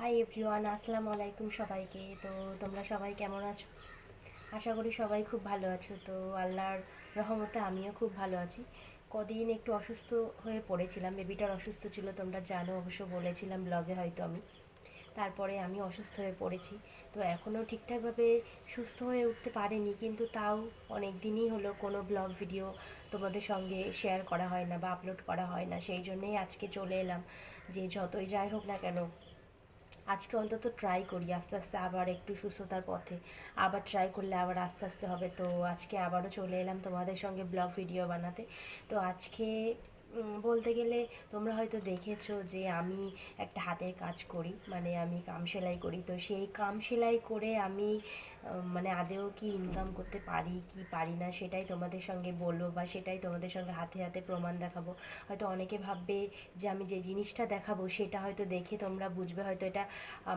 Hi everyone, আসসালামু আলাইকুম সবাইকে। তো তোমরা সবাই কেমন আছো? আশা করি সবাই খুব ভালো আছো। তো আল্লাহর রহমতে আমিও খুব ভালো আছি। কদিন একটু অসুস্থ হয়ে পড়েছিলাম, বেবিটার অসুস্থ ছিল, তোমরা জানো, অবশ্য বলেছিলাম ব্লগে হয়তো আমি। তারপরে আমি অসুস্থ হয়ে পড়েছি। তো এখনও ঠিকঠাকভাবে সুস্থ হয়ে উঠতে পারিনি, কিন্তু তাও অনেক দিনই হলো কোনো ব্লগ ভিডিও তোমাদের সঙ্গে শেয়ার করা হয় না বা আপলোড করা হয় না। সেই জন্যেই আজকে চলে এলাম যে যতই যাই হোক না কেন, আজকে অন্তত ট্রাই করি আস্তে আস্তে আবার একটু সুস্থতার পথে। আবার ট্রাই করলে আবার আস্তে আস্তে হবে। তো আজকে আবারও চলে এলাম তোমাদের সঙ্গে ব্লগ ভিডিও বানাতে। তো আজকে বলতে গেলে তোমরা হয়তো দেখেছো যে আমি একটা হাতের কাজ করি, মানে আমি কাম সেলাই করি। তো সেই কাম সেলাই করে আমি মানে আদেও কি ইনকাম করতে পারি কি পারি না সেটাই তোমাদের সঙ্গে বলবো, বা সেটাই তোমাদের সঙ্গে হাতে হাতে প্রমাণ দেখাবো। হয়তো অনেকে ভাববে যে আমি যে জিনিসটা দেখাবো সেটা হয়তো দেখে তোমরা বুঝবে হয়তো এটা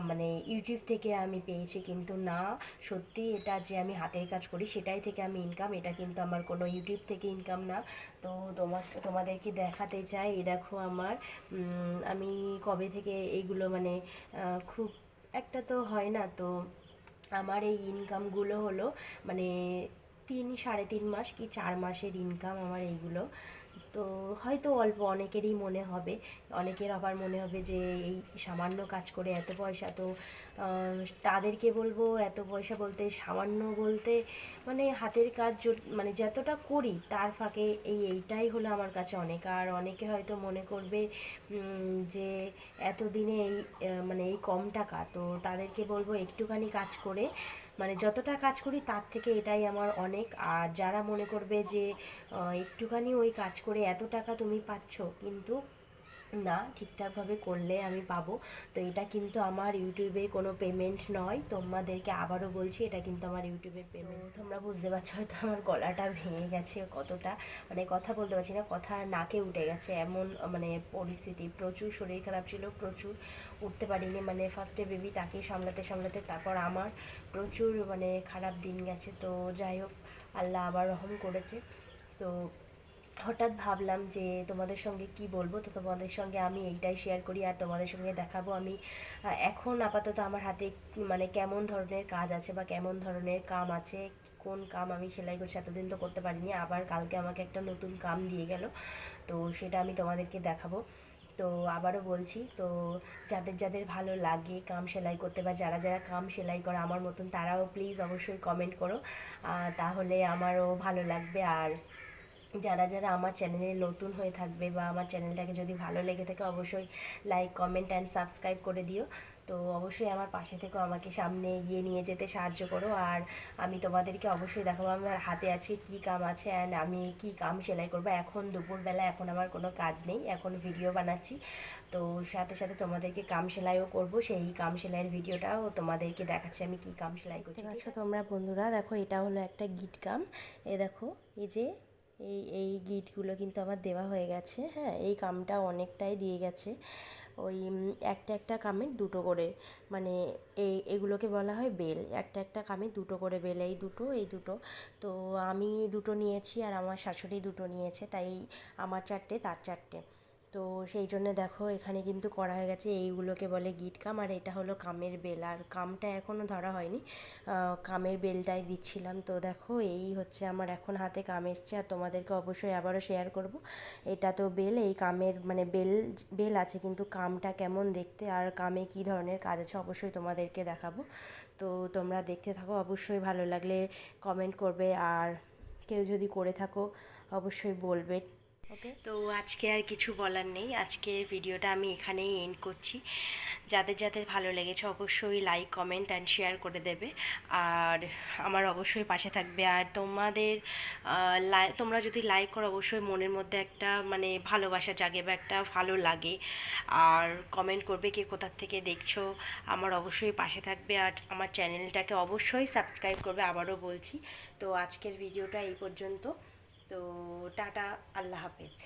মানে ইউটিউব থেকে আমি পেয়েছি, কিন্তু না, সত্যি এটা যে আমি হাতের কাজ করি সেটাই থেকে আমি ইনকাম, এটা কিন্তু আমার কোনো ইউটিউব থেকে ইনকাম না। তো তোমাদেরকে দেখাতে চাই, এই দেখো আমার আমি কবে থেকে এইগুলো মানে খুব একটা তো হয় না। তো আমার এই ইনকামগুলো হলো মানে 3 সাড়ে 3 মাস কি 4 মাসের ইনকাম আমার এইগুলো। তো হয়তো অল্প, অনেকেরই মনে হবে, অনেকের আবার মনে হবে যে এই সামান্য কাজ করে এত পয়সা। তো তাদেরকে বলবো এত পয়সা বলতে সামান্য বলতে মানে হাতের কাজ মানে যতটা করি তার ফাঁকে এইটাই হলো আমার কাছে অনেক। আর অনেকে হয়তো মনে করবে যে এতদিনে এই মানে এই কম টাকা। তো তাদেরকে বলবো একটুখানি কাজ করে মানে যতটা কাজ করি তার থেকে এটাই আমার অনেক। আর যারা মনে করবে যে একটুখানি ওই কাজ করে এত টাকা তুমি পাচ্ছ, কিন্তু না, ঠিকঠাকভাবে করলে আমি পাবো। তো এটা কিন্তু আমার ইউটিউবে কোনো পেমেন্ট নয়, তোমাদেরকে আবারও বলছি, এটা কিন্তু আমার ইউটিউবের পেমেন্ট। তোমরা বুঝতে পারছো হয়তো আমার গলাটা ভেঙে গেছে কতটা, মানে কথা বলতে পারছি না, কথা নাকে উঠে গেছে এমন মানে পরিস্থিতি। প্রচুর শরীর খারাপ ছিল, প্রচুর উঠতে পারিনি, মানে ফার্স্টে বেবি তাকে সামলাতে সামলাতে তারপর আমার প্রচুর মানে খারাপ দিন গেছে। তো যাই হোক, আল্লাহ আবার রহম করেছে। তো হঠাৎ ভাবলাম যে তোমাদের সঙ্গে কি বলবো, তো তোমাদের সঙ্গে আমি এইটাই শেয়ার করি আর তোমাদের সঙ্গে দেখাবো আমি এখন আপাতত আমার হাতে মানে কেমন ধরনের কাজ আছে বা কেমন ধরনের কাম আছে, কোন কাম আমি সেলাই করছি। এতদিন তো করতে পারিনি, আবার কালকে আমাকে একটা নতুন কাম দিয়ে গেল, তো সেটা আমি তোমাদেরকে দেখাবো। তো আবারও বলছি, তো যাদের যাদের ভালো লাগে কাম সেলাই করতে বা যারা যারা কাম সেলাই করে আমার মতন, তারাও প্লিজ অবশ্যই কমেন্ট করো, তাহলে আমারও ভালো লাগবে। আর যারা যারা আমার চ্যানেলে নতুন হয়ে থাকবে বা আমার চ্যানেলটাকে যদি ভালো লেগে থাকে অবশ্যই লাইক কমেন্ট অ্যান্ড সাবস্ক্রাইব করে দিও। তো অবশ্যই আমার পাশে থেকেও আমাকে সামনে এগিয়ে নিয়ে যেতে সাহায্য করো। আর আমি তোমাদেরকে অবশ্যই দেখাবো আমার হাতে আছে কী কাম আছে অ্যান্ড আমি কী কাম সেলাই করবো। এখন দুপুরবেলা, এখন আমার কোনো কাজ নেই, এখন ভিডিও বানাচ্ছি। তো সাথে সাথে তোমাদেরকে কাম সেলাইও করব, সেই কাম সেলাইয়ের ভিডিওটাও তোমাদেরকে দেখাচ্ছি আমি কী কাম সেলাই করছি। দেখতে পাচ্ছ তোমরা বন্ধুরা, দেখো এটা হলো একটা গিট কাম। এ দেখো, এই যে এই গিটগুলো কিন্তু আমার দেওয়া হয়ে গেছে। হ্যাঁ, এই কামটা অনেকটাই দিয়ে গেছে। ওই একটা একটা কামে দুটো করে, মানে এগুলোকে বলা হয় বেল। একটা একটা কামে দুটো করে বেল, এই দুটো। তো আমি দুটো নিয়েছি আর আমার শাশুড়ি দুটো নিয়েছে, তাই আমার চারটে তার চারটে। তো সেই জন্য দেখো এখানে কিন্তু করা হয়ে গেছে, এইগুলোকে বলে গিট কাম। আর এটা হলো কামের বেল, আর কামটা এখনও ধরা হয়নি, কামের বেলটাই দিচ্ছিলাম। তো দেখো এই হচ্ছে আমার এখন হাতে কাম এসছে, আর তোমাদেরকে অবশ্যই আবারও শেয়ার করব। এটা তো বেল, এই কামের মানে বেল বেল আছে, কিন্তু কামটা কেমন দেখতে আর কামে কী ধরনের কাজ আছে অবশ্যই তোমাদেরকে দেখাবো। তো তোমরা দেখতে থাকো, অবশ্যই ভালো লাগলে কমেন্ট করবে, আর কেউ যদি করে থাকো অবশ্যই বলবে। ওকে, তো আজকে আর কিছু বলার নেই, আজকের ভিডিওটা আমি এখানেই এন্ড করছি। যাদের যাদের ভালো লেগেছে অবশ্যই লাইক কমেন্ট অ্যান্ড শেয়ার করে দেবে, আর আমার অবশ্যই পাশে থাকবে। আর তোমাদের তোমরা যদি লাইক করো অবশ্যই মনের মধ্যে একটা মানে ভালোবাসা জাগে বা একটা ভালো লাগে। আর কমেন্ট করবে কে কোথার থেকে দেখছো, আমার অবশ্যই পাশে থাকবে। আর আমার চ্যানেলটাকে অবশ্যই সাবস্ক্রাইব করবে, আবারও বলছি। তো আজকের ভিডিওটা এই পর্যন্ত। তো টাটা, আল্লাহ হাফেজ।